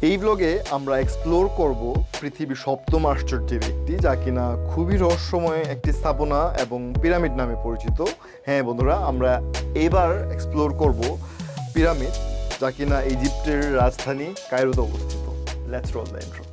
এই ব্লগে আমরা এক্সপ্লোর করব পৃথিবীর সপ্তম আশ্চর্যের একটি, যা কিনা খুবই রহস্যময় একটি স্থাপনা এবং পিরামিড নামে পরিচিত। হ্যাঁ বন্ধুরা, আমরা এবার এক্সপ্লোর করব পিরামিড, যা কিনা ইজিপ্টের রাজধানী কায়রোতে অবস্থিত। Let's roll the intro.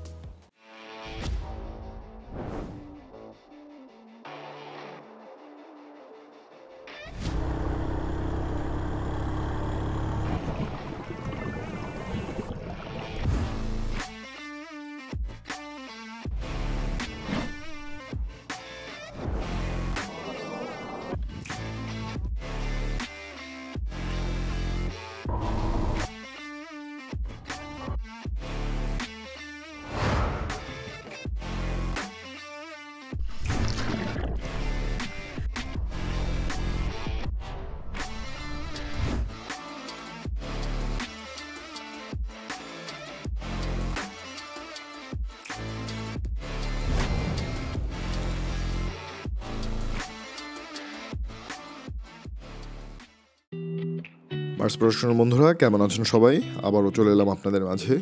মার্স প্রশাসনের বন্ধুরা, কেমন আছেন সবাই? আবারও চলে এলাম আপনাদের মাঝে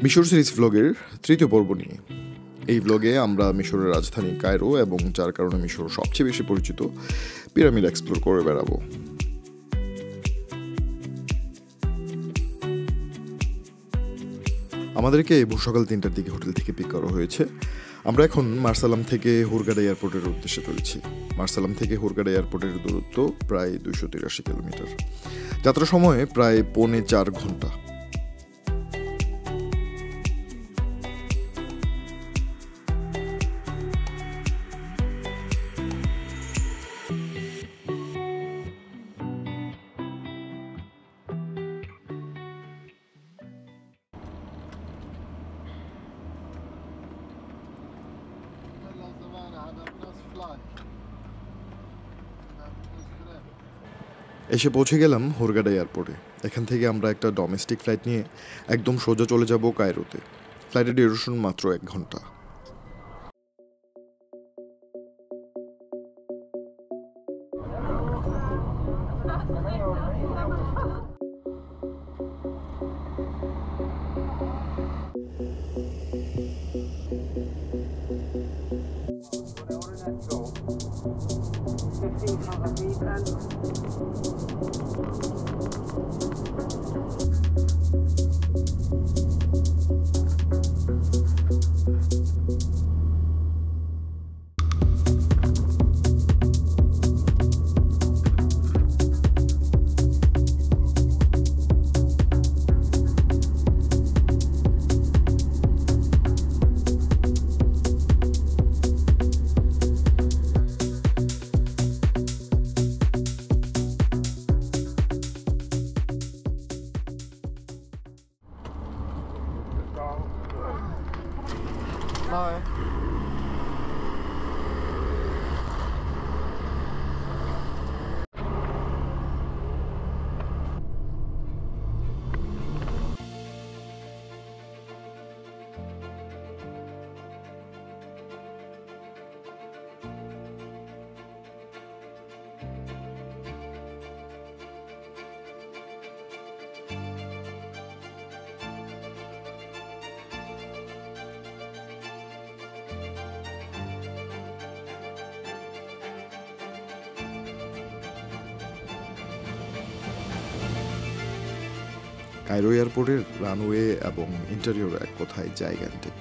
মিশর সিরিজ ভ্লগের তৃতীয় পর্ব নিয়ে। এই ভ্লগে আমরা মিশরের রাজধানী কায়রো এবং যার কারণে মিশর সবচেয়ে বেশি পরিচিত পিরামিড এক্সপ্লোর করে বেড়াবো। আমাদেরকে সকাল 3টার দিকে হোটেল থেকে পিক করা হয়েছে। আমরা এখন মার্সালাম থেকে হুরগাডা এয়ারপোর্টের উদ্দেশ্যে চলেছি। মার্সালাম থেকে হুরগাডা এয়ারপোর্টের দূরত্ব প্রায় 283 কিলোমিটার। যাত্রা সময় প্রায় 4.25 ঘন্টা। এসে পৌঁছে গেলাম হুরগাডা এয়ারপোর্টে। এখান থেকে আমরা একটা ডোমেস্টিক ফ্লাইট নিয়ে একদম সোজা চলে যাব কায়রোতে। ফ্লাইটের ডিউরেশন মাত্র 1 ঘন্টা। Hi. কায়রো এয়ারপোর্টের রানওয়ে এবং ইন্টেরিয়র এক কথায় জাইগ্যান্টিক।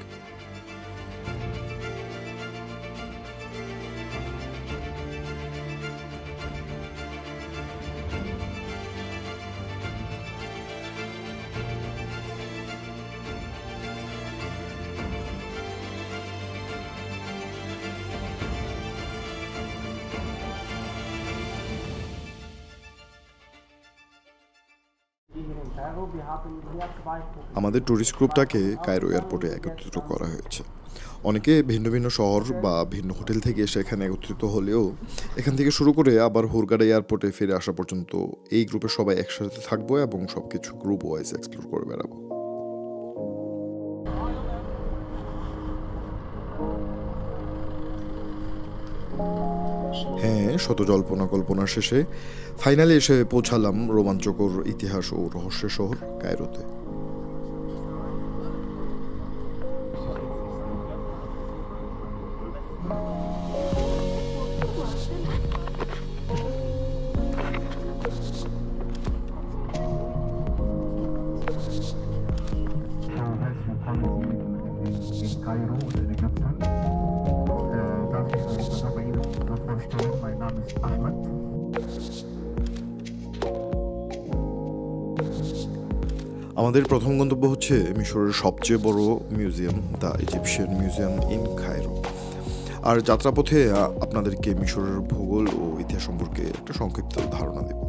আমাদের ট্যুরিস্ট গ্রুপটাকে কায়রো এয়ারপোর্টে একত্রিত করা হয়েছে। অনেকে ভিন্ন ভিন্ন শহর বা ভিন্ন হোটেল থেকে এসে এখানে একত্রিত হলেও এখান থেকে শুরু করে আবার হুরগাডা এয়ারপোর্টে ফিরে আসা পর্যন্ত এই গ্রুপের সবাই একসাথে থাকবো এবং সবকিছু গ্রুপ ওয়াইজ এক্সপ্লোর করে বেড়াবো। হ্যাঁ, শত জল্পনা কল্পনার শেষে ফাইনালি এসে পৌঁছালাম রোমাঞ্চকর ইতিহাস ও রহস্যের শহর কায়রোতে। meine Kapitän. Darf ich mich noch bei Ihnen vorstellen? Mein Name ist Ahmed. আমাদের প্রথম গন্তব্য হচ্ছে মিশরের সবচেয়ে বড় museum, the Egyptian museum in Cairo. আর যাত্রাপথে আপনাদেরকে মিশরের ভূগোল ও ইতিহাস সম্পর্কে একটা সংক্ষিপ্ত ধারণা দেব।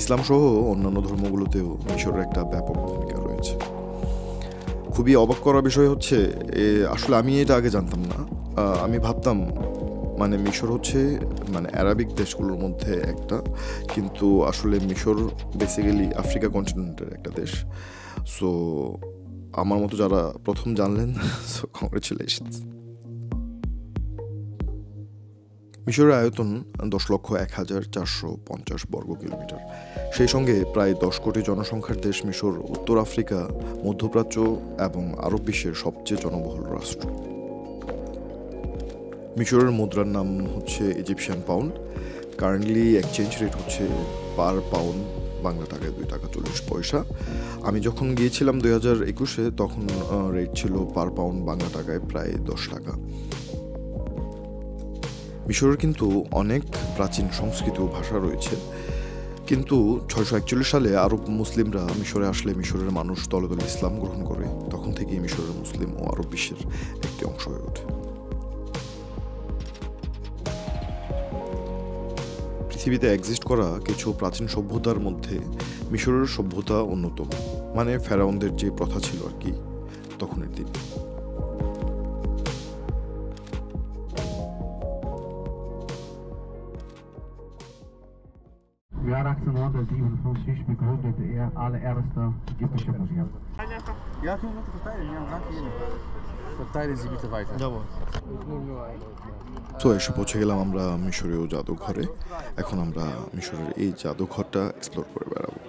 ইসলাম সহ অন্যান্য ধর্মগুলোতেও মিশরের একটা ব্যাপক ভূমিকা রয়েছে। খুবই অবাক করা বিষয় হচ্ছে আসলে আমি এটা আগে জানতাম না। আমি ভাবতাম মানে মিশর হচ্ছে মানে অ্যারাবিক দেশগুলোর মধ্যে একটা, কিন্তু আসলে মিশর বেসিক্যালি আফ্রিকা কন্টিনেন্টের একটা দেশ। সো আমার মতো যারা প্রথম জানলেন, সো কংগ্রেচুলেশনস। মিশরের আয়তন 10,01,450 বর্গ কিলোমিটার। সেই সঙ্গে প্রায় 10 কোটি জনসংখ্যার দেশ মিশর উত্তর আফ্রিকা, মধ্যপ্রাচ্য এবং আরব বিশ্বের সবচেয়ে জনবহুল রাষ্ট্র। মিশরের মুদ্রার নাম হচ্ছে Egyptian pound. Currently exchange rate হচ্ছে পার পাউন্ড বাংলা টাকায় 2 টাকা 40 পয়সা। আমি যখন গিয়েছিলাম 2021-এ তখন রেট ছিল পার পাউন্ড বাংলা টাকায় প্রায় 10 টাকা। মিশরের কিন্তু অনেক প্রাচীন সংস্কৃতি ও ভাষা রয়েছে, কিন্তু 641 সালে আরব মুসলিমরা মিশরে আসলে মিশরের মানুষ দলে দলে ইসলাম গ্রহণ করে। তখন থেকেই মিশরের মুসলিম ও আরব বিশ্বের একটি অংশ হয়ে ওঠে। পৃথিবীতে এক্সিস্ট করা কিছু প্রাচীন সভ্যতার মধ্যে মিশরের সভ্যতা অন্যতম, মানে ফেরাউনদের যে প্রথা ছিল আর কি তখনের দিন। Im Jahr 1857 begründete er allererste ägyptische Museum. Ja, toen moet ik vertellen. Ja, dank jullie. Vertellen Sie bitte weiter. তো এসে পৌঁছে গেলাম আমরা মিশরীয় জাদুঘরে। এখন আমরা মিশরের এই জাদুঘরটা এক্সপ্লোর করে বেড়াবো।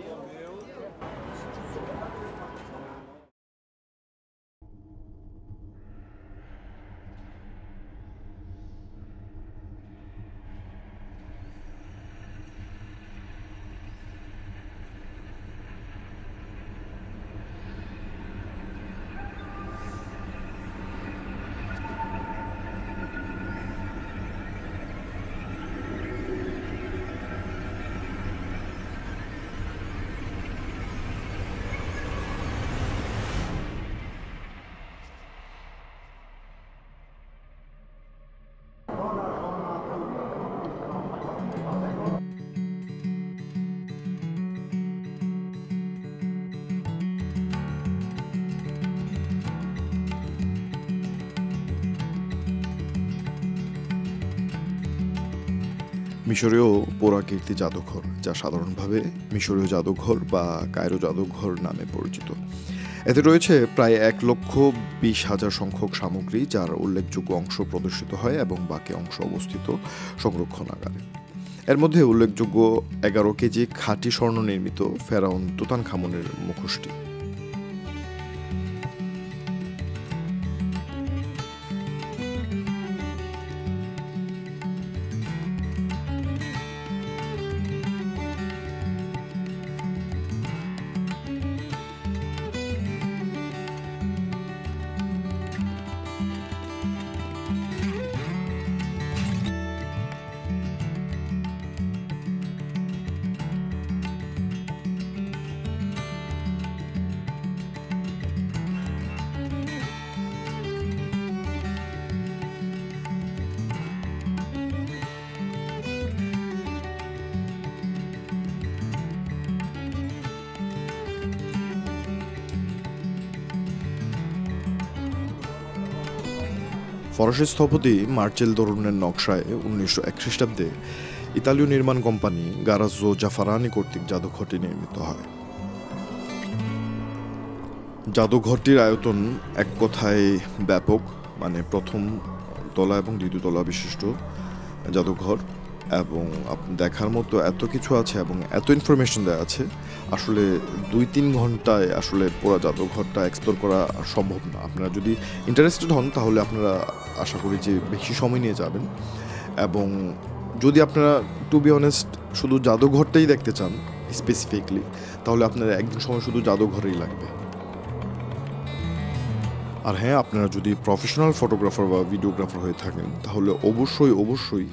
মিশরীয় পুরাকীর্তি জাদুঘর, যা সাধারণভাবে মিশরীয় জাদুঘর বা কায়রো জাদুঘর নামে পরিচিত। এতে রয়েছে প্রায় 1,20,000 সংখ্যক সামগ্রী, যার উল্লেখযোগ্য অংশ প্রদর্শিত হয় এবং বাকি অংশ অবস্থিত সংরক্ষণাগারে। এর মধ্যে উল্লেখযোগ্য 11 কেজি খাঁটি স্বর্ণ নির্মিত ফেরাউন তুতানখামুনের মুখোশটি। ফরাসি স্থপতি মার্চেল দরুনের নকশায় 1901 খ্রিস্টাব্দে ইতালীয় নির্মাণ কোম্পানি গারাজ্জো জাফারানি কর্তৃক জাদুঘরটি নির্মিত হয়। জাদুঘরটির আয়তন এক কথায় ব্যাপক, মানে প্রথম তলা এবং দ্বিতীয় তলা বিশিষ্ট জাদুঘর, এবং দেখার মতো এত কিছু আছে এবং এত ইনফরমেশন দেওয়া আছে, আসলে 2-3 ঘন্টায় আসলে পুরো জাদুঘরটা এক্সপ্লোর করা সম্ভব না। আপনারা যদি ইন্টারেস্টেড হন তাহলে আপনারা আশা করি যে বেশি সময় নিয়ে যাবেন, এবং যদি আপনারা টু বি অনেস্ট শুধু জাদুঘরটাই দেখতে চান স্পেসিফিকলি, তাহলে আপনার একদিন সময় শুধু জাদুঘরেই লাগবে। আর হ্যাঁ, আপনারা যদি প্রফেশনাল ফটোগ্রাফার বা ভিডিওগ্রাফার হয়ে থাকেন তাহলে অবশ্যই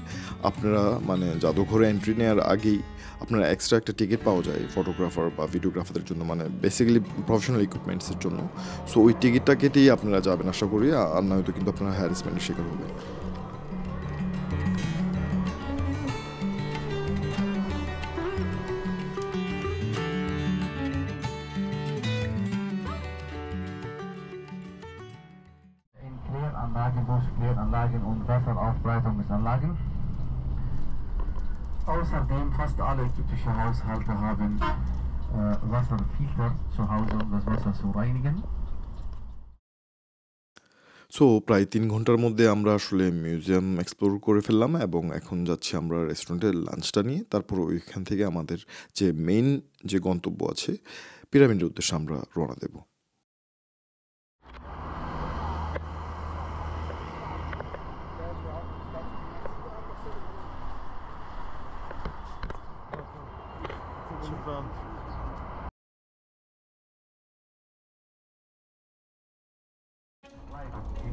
আপনারা মানে জাদুঘরে এন্ট্রি নেওয়ার আগেই আপনারা এক্সট্রা একটা টিকিট পাওয়া যায় ফটোগ্রাফার বা ভিডিওগ্রাফারদের জন্য, মানে বেসিক্যালি প্রফেশনাল ইকুইপমেন্টসের জন্য। সো ওই টিকিটটা কেটেই আপনারা যাবেন আশা করি, আর নয়তো কিন্তু আপনারা হ্যারাসমেন্টের শিকার হবেন। In Kläranlagen, Duschkläranlagen und Wasseraufbereitungsanlagen. Außerdem fast alle ägyptische Haushalte haben Wasserfilter zu Hause, um das Wasser zu reinigen. So প্রায় 3 ঘন্টার মধ্যে আমরা আসলে মিউজিয়াম এক্সপ্লোর করে ফেললাম এবং এখন যাচ্ছি আমরা রেস্টুরেন্টের লাঞ্চটা নিয়ে। তারপর ওইখান থেকে আমাদের যে মেইন যে গন্তব্য আছে পিরামিডের উদ্দেশ্যে আমরা রওনা দেব।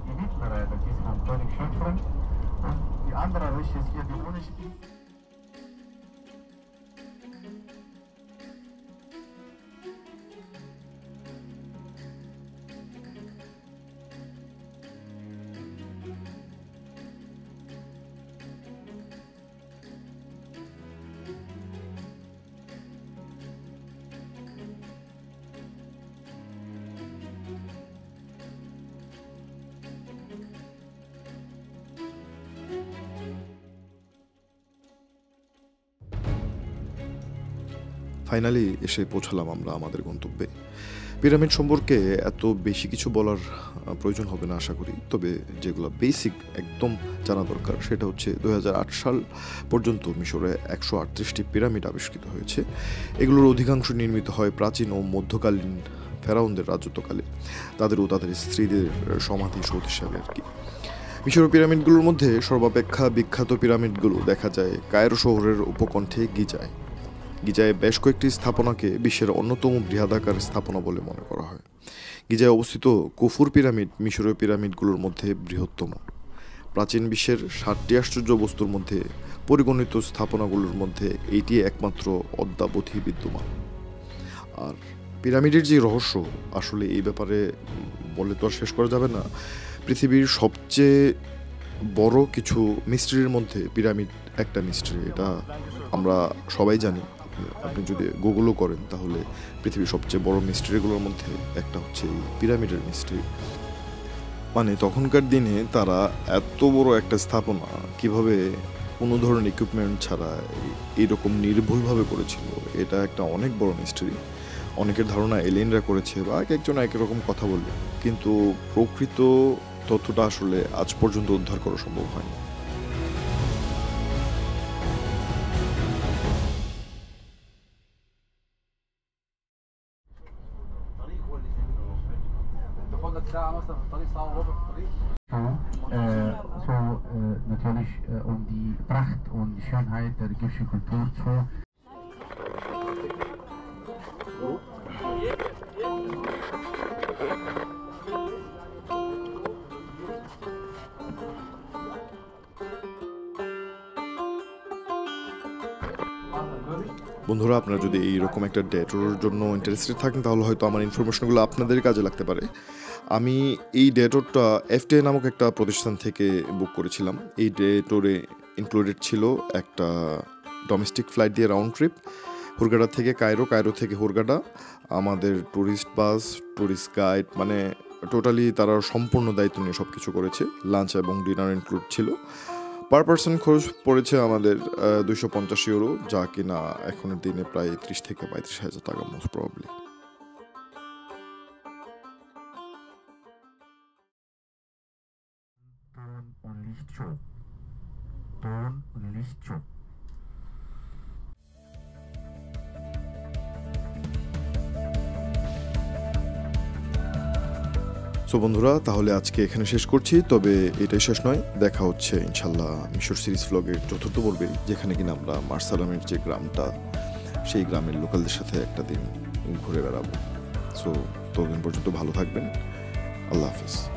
Die mittlere, das ist von König Schöpfen, und die andere Rische ist hier die Unispiel. Finally এসে পৌঁছালাম আমরা আমাদের গন্তব্যে। পিরামিড সম্পর্কে এত বেশি কিছু বলার প্রয়োজন হবে না আশা করি, তবে যেগুলো বেসিক একদম জানা দরকার সেটা হচ্ছে 2008 সাল পর্যন্ত মিশরে 138টি পিরামিড আবিষ্কৃত হয়েছে। এগুলোর অধিকাংশ নির্মিত হয় প্রাচীন ও মধ্যকালীন ফেরাউনদের রাজত্বকালে, তাদের ও তাদের স্ত্রীদের সমাধি সৌধ হিসাবে আর কি। মিশরের পিরামিডগুলোর মধ্যে সর্বাপেক্ষা বিখ্যাত পিরামিডগুলো দেখা যায় কায়রো শহরের উপকণ্ঠে গিজায়। গিজায় বেশ কয়েকটি স্থাপনাকে বিশ্বের অন্যতম বৃহদাকার স্থাপনা বলে মনে করা হয়। গিজায় অবস্থিত কুফুর পিরামিড মিশরীয় পিরামিডগুলোর মধ্যে বৃহত্তম। প্রাচীন বিশ্বের 7টি আশ্চর্য বস্তুর মধ্যে পরিগণিত স্থাপনাগুলোর মধ্যে এইটি একমাত্র অদ্যাবধি বিদ্যমান। আর পিরামিডের যে রহস্য, আসলে এই ব্যাপারে বলে তো আর শেষ করা যাবে না। পৃথিবীর সবচেয়ে বড় কিছু মিস্ট্রির মধ্যে পিরামিড একটা মিস্ট্রি, এটা আমরা সবাই জানি। আপনি যদি গুগলও করেন তাহলে পৃথিবীর সবচেয়ে বড় মিস্ট্রিগুলোর মধ্যে একটা হচ্ছে এই পিরামিডের মিস্ট্রি। মানে তখনকার দিনে তারা এত বড় একটা স্থাপনা কিভাবে কোনো ধরনের ইকুইপমেন্ট ছাড়া এইরকম নির্ভুলভাবে করেছিল, এটা একটা অনেক বড় মিস্ট্রি। অনেকের ধারণা এলিয়েনরা করেছে বা এক একজন এক রকম কথা বলবে, কিন্তু প্রকৃত তথ্যটা আসলে আজ পর্যন্ত উদ্ধার করা সম্ভব হয়নি। Natürlich um die Pracht und die Schönheit der ägyptischen Kultur zu. বন্ধুরা, আপনারা যদি এইরকম একটা ডে ট্যুরের জন্য ইন্টারেস্টেড থাকেন তাহলে হয়তো আমার ইনফরমেশনগুলো আপনাদের কাজে লাগতে পারে। আমি এই ডে ট্যুরটা এফটিআই নামক একটা প্রতিষ্ঠান থেকে বুক করেছিলাম। এই ডে ট্যুরে ইনক্লুডেড ছিল একটা ডোমেস্টিক ফ্লাইট দিয়ে রাউন্ড ট্রিপ হুরগাডা থেকে কায়রো, কায়রো থেকে হুরগাডা, আমাদের ট্যুরিস্ট বাস, ট্যুরিস্ট গাইড, মানে টোটালি তারা সম্পূর্ণ দায়িত্ব নিয়ে সব কিছু করেছে। লাঞ্চ এবং ডিনার ইনক্লুড ছিল। পার পার্সন খরচ পড়েছে আমাদের 250 ইউরো, যা কিনা এখনের দিনে প্রায় 30 থেকে 35 হাজার টাকা মোস্ট প্রবাবলি। সো বন্ধুরা, তাহলে আজকে এখানে শেষ করছি, তবে এটাই শেষ নয়। দেখা হচ্ছে ইনশাল্লাহ মিশর সিরিজ ভ্লগের চতুর্থ পর্বে, যেখানে কিনা আমরা মার্সালামের যে গ্রামটা, সেই গ্রামের লোকালদের সাথে একটা দিন ঘুরে বেড়াবো। সো ততদিন পর্যন্ত ভালো থাকবেন, আল্লাহ হাফিজ।